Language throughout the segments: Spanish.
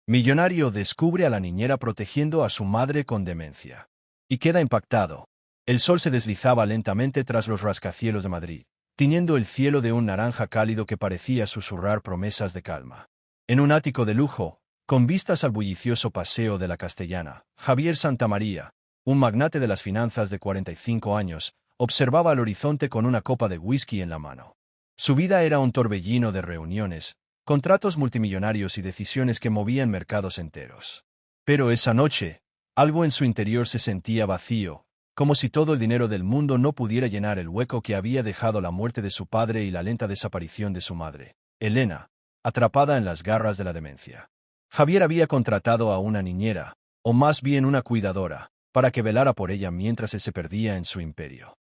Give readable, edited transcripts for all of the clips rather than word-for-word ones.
Millonario descubre a la niñera protegiendo a su madre con demencia. Y queda impactado. El sol se deslizaba lentamente tras los rascacielos de Madrid, tiñendo el cielo de un naranja cálido que parecía susurrar promesas de calma. En un ático de lujo, con vistas al bullicioso paseo de la Castellana, Javier Santamaría, un magnate de las finanzas de 45 años, observaba el horizonte con una copa de whisky en la mano. Su vida era un torbellino de reuniones, contratos multimillonarios y decisiones que movían mercados enteros. Pero esa noche, algo en su interior se sentía vacío, como si todo el dinero del mundo no pudiera llenar el hueco que había dejado la muerte de su padre y la lenta desaparición de su madre, Elena, atrapada en las garras de la demencia. Javier había contratado a una niñera, o más bien una cuidadora, para que velara por ella mientras él se perdía en su imperio.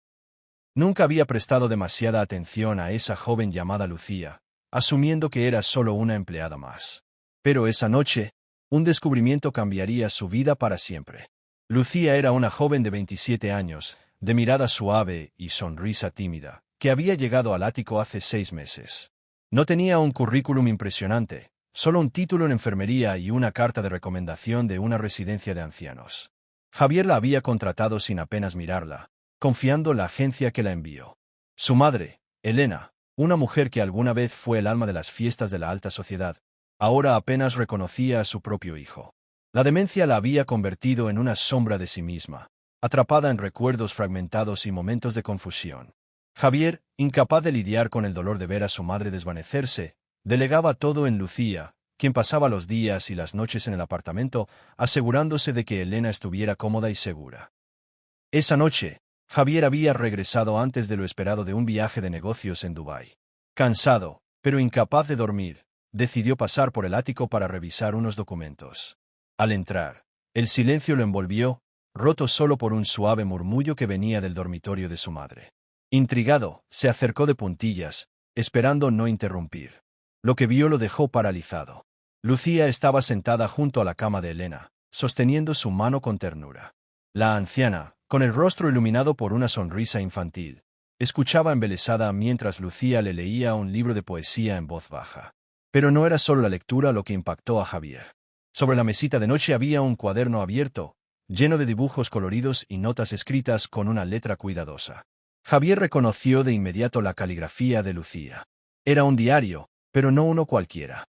Nunca había prestado demasiada atención a esa joven llamada Lucía, asumiendo que era solo una empleada más. Pero esa noche, un descubrimiento cambiaría su vida para siempre. Lucía era una joven de 27 años, de mirada suave y sonrisa tímida, que había llegado al ático hace 6 meses. No tenía un currículum impresionante, solo un título en enfermería y una carta de recomendación de una residencia de ancianos. Javier la había contratado sin apenas mirarla, confiando en la agencia que la envió. Su madre, Elena, una mujer que alguna vez fue el alma de las fiestas de la alta sociedad, ahora apenas reconocía a su propio hijo. La demencia la había convertido en una sombra de sí misma, atrapada en recuerdos fragmentados y momentos de confusión. Javier, incapaz de lidiar con el dolor de ver a su madre desvanecerse, delegaba todo en Lucía, quien pasaba los días y las noches en el apartamento, asegurándose de que Elena estuviera cómoda y segura. Esa noche, Javier había regresado antes de lo esperado de un viaje de negocios en Dubái. Cansado, pero incapaz de dormir, decidió pasar por el ático para revisar unos documentos. Al entrar, el silencio lo envolvió, roto solo por un suave murmullo que venía del dormitorio de su madre. Intrigado, se acercó de puntillas, esperando no interrumpir. Lo que vio lo dejó paralizado. Lucía estaba sentada junto a la cama de Elena, sosteniendo su mano con ternura. La anciana, con el rostro iluminado por una sonrisa infantil, escuchaba embelesada mientras Lucía le leía un libro de poesía en voz baja. Pero no era solo la lectura lo que impactó a Javier. Sobre la mesita de noche había un cuaderno abierto, lleno de dibujos coloridos y notas escritas con una letra cuidadosa. Javier reconoció de inmediato la caligrafía de Lucía. Era un diario, pero no uno cualquiera.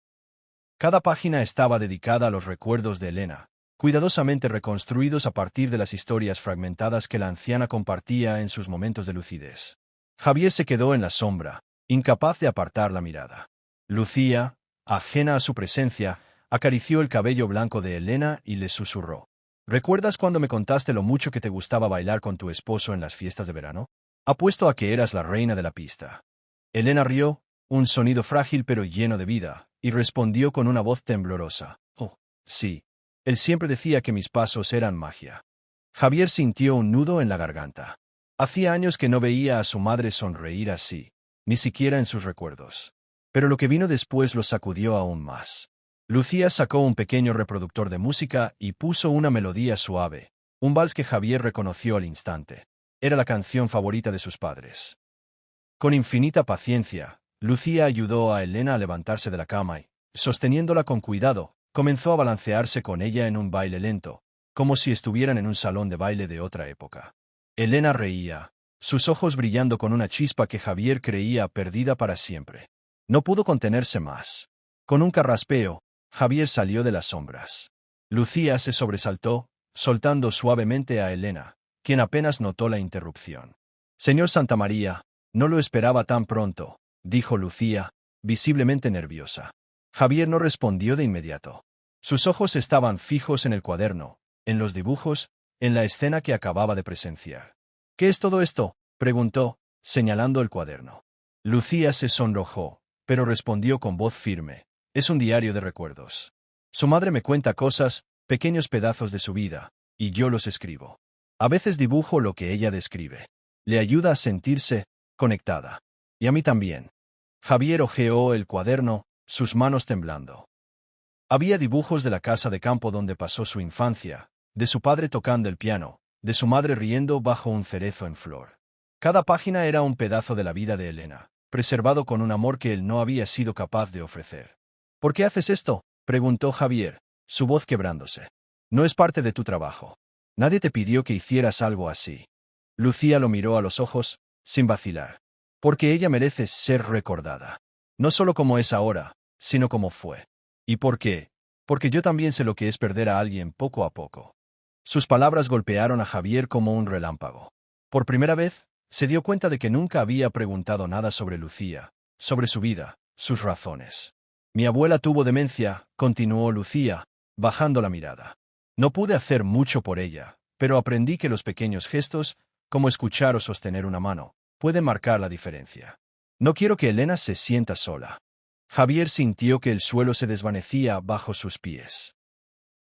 Cada página estaba dedicada a los recuerdos de Elena, cuidadosamente reconstruidos a partir de las historias fragmentadas que la anciana compartía en sus momentos de lucidez. Javier se quedó en la sombra, incapaz de apartar la mirada. Lucía, ajena a su presencia, acarició el cabello blanco de Elena y le susurró. ¿Recuerdas cuando me contaste lo mucho que te gustaba bailar con tu esposo en las fiestas de verano? Apuesto a que eras la reina de la pista. Elena rió, un sonido frágil pero lleno de vida, y respondió con una voz temblorosa. Oh, sí. Él siempre decía que mis pasos eran magia. Javier sintió un nudo en la garganta. Hacía años que no veía a su madre sonreír así, ni siquiera en sus recuerdos. Pero lo que vino después lo sacudió aún más. Lucía sacó un pequeño reproductor de música y puso una melodía suave, un vals que Javier reconoció al instante. Era la canción favorita de sus padres. Con infinita paciencia, Lucía ayudó a Elena a levantarse de la cama y, sosteniéndola con cuidado, comenzó a balancearse con ella en un baile lento, como si estuvieran en un salón de baile de otra época. Elena reía, sus ojos brillando con una chispa que Javier creía perdida para siempre. No pudo contenerse más. Con un carraspeo, Javier salió de las sombras. Lucía se sobresaltó, soltando suavemente a Elena, quien apenas notó la interrupción. Señor Santamaría, no lo esperaba tan pronto, dijo Lucía, visiblemente nerviosa. Javier no respondió de inmediato. Sus ojos estaban fijos en el cuaderno, en los dibujos, en la escena que acababa de presenciar. ¿Qué es todo esto?, preguntó, señalando el cuaderno. Lucía se sonrojó, pero respondió con voz firme. Es un diario de recuerdos. Su madre me cuenta cosas, pequeños pedazos de su vida, y yo los escribo. A veces dibujo lo que ella describe. Le ayuda a sentirse conectada. Y a mí también. Javier hojeó el cuaderno, sus manos temblando. Había dibujos de la casa de campo donde pasó su infancia, de su padre tocando el piano, de su madre riendo bajo un cerezo en flor. Cada página era un pedazo de la vida de Elena, preservado con un amor que él no había sido capaz de ofrecer. ¿Por qué haces esto?, preguntó Javier, su voz quebrándose. No es parte de tu trabajo. Nadie te pidió que hicieras algo así. Lucía lo miró a los ojos, sin vacilar. Porque ella merece ser recordada. No solo como es ahora, sino como fue. ¿Y por qué? Porque yo también sé lo que es perder a alguien poco a poco. Sus palabras golpearon a Javier como un relámpago. Por primera vez, se dio cuenta de que nunca había preguntado nada sobre Lucía, sobre su vida, sus razones. Mi abuela tuvo demencia, continuó Lucía, bajando la mirada. No pude hacer mucho por ella, pero aprendí que los pequeños gestos, como escuchar o sostener una mano, pueden marcar la diferencia. No quiero que Elena se sienta sola. Javier sintió que el suelo se desvanecía bajo sus pies.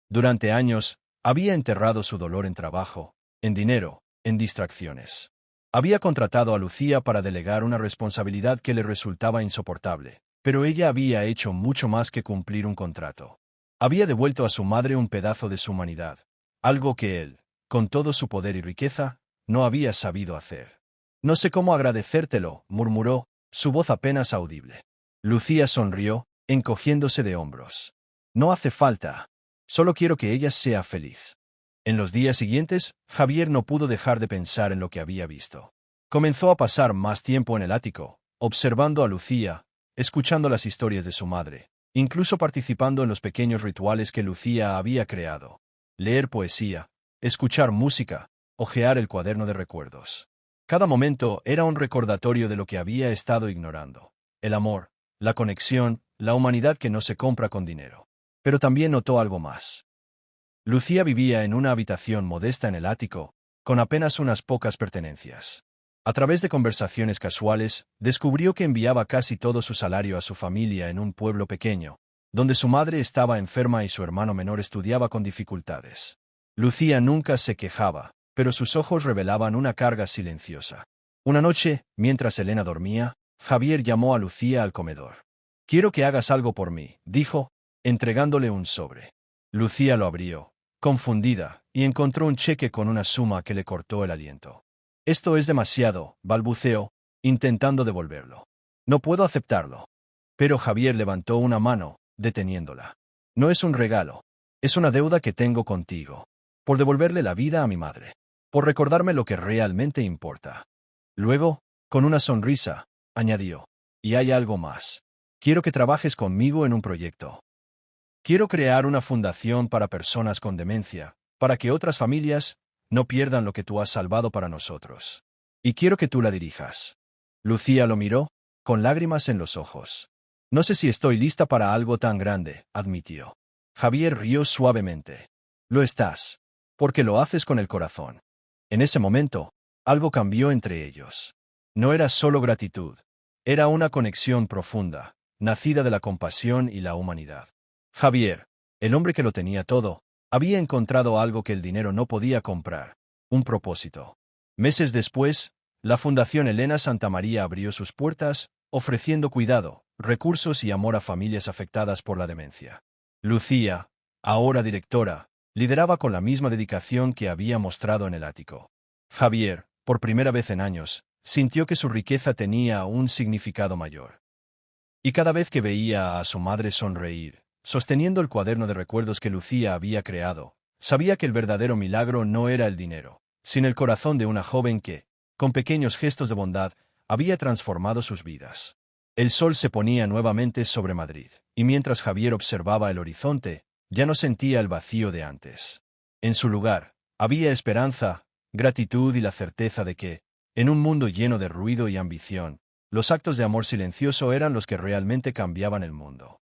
Durante años, había enterrado su dolor en trabajo, en dinero, en distracciones. Había contratado a Lucía para delegar una responsabilidad que le resultaba insoportable, pero ella había hecho mucho más que cumplir un contrato. Había devuelto a su madre un pedazo de su humanidad, algo que él, con todo su poder y riqueza, no había sabido hacer. No sé cómo agradecértelo, murmuró, su voz apenas audible. Lucía sonrió, encogiéndose de hombros. No hace falta. Solo quiero que ella sea feliz. En los días siguientes, Javier no pudo dejar de pensar en lo que había visto. Comenzó a pasar más tiempo en el ático, observando a Lucía, escuchando las historias de su madre, incluso participando en los pequeños rituales que Lucía había creado. Leer poesía, escuchar música, hojear el cuaderno de recuerdos. Cada momento era un recordatorio de lo que había estado ignorando. El amor, la conexión, la humanidad que no se compra con dinero. Pero también notó algo más. Lucía vivía en una habitación modesta en el ático, con apenas unas pocas pertenencias. A través de conversaciones casuales, descubrió que enviaba casi todo su salario a su familia en un pueblo pequeño, donde su madre estaba enferma y su hermano menor estudiaba con dificultades. Lucía nunca se quejaba, pero sus ojos revelaban una carga silenciosa. Una noche, mientras Elena dormía, Javier llamó a Lucía al comedor. «Quiero que hagas algo por mí», dijo, entregándole un sobre. Lucía lo abrió, confundida, y encontró un cheque con una suma que le cortó el aliento. «Esto es demasiado», balbuceó, intentando devolverlo. «No puedo aceptarlo». Pero Javier levantó una mano, deteniéndola. «No es un regalo. Es una deuda que tengo contigo. Por devolverle la vida a mi madre. Por recordarme lo que realmente importa». Luego, con una sonrisa, añadió, «Y hay algo más. Quiero que trabajes conmigo en un proyecto. Quiero crear una fundación para personas con demencia, para que otras familias no pierdan lo que tú has salvado para nosotros. Y quiero que tú la dirijas». Lucía lo miró, con lágrimas en los ojos. «No sé si estoy lista para algo tan grande», admitió. Javier rió suavemente. «Lo estás. Porque lo haces con el corazón». En ese momento, algo cambió entre ellos. No era solo gratitud. Era una conexión profunda, nacida de la compasión y la humanidad. Javier, el hombre que lo tenía todo, había encontrado algo que el dinero no podía comprar, un propósito. Meses después, la Fundación Elena Santamaría abrió sus puertas, ofreciendo cuidado, recursos y amor a familias afectadas por la demencia. Lucía, ahora directora, lideraba con la misma dedicación que había mostrado en el ático. Javier, por primera vez en años, sintió que su riqueza tenía un significado mayor. Y cada vez que veía a su madre sonreír, sosteniendo el cuaderno de recuerdos que Lucía había creado, sabía que el verdadero milagro no era el dinero, sino el corazón de una joven que, con pequeños gestos de bondad, había transformado sus vidas. El sol se ponía nuevamente sobre Madrid, y mientras Javier observaba el horizonte, ya no sentía el vacío de antes. En su lugar, había esperanza, gratitud y la certeza de que, en un mundo lleno de ruido y ambición, los actos de amor silencioso eran los que realmente cambiaban el mundo.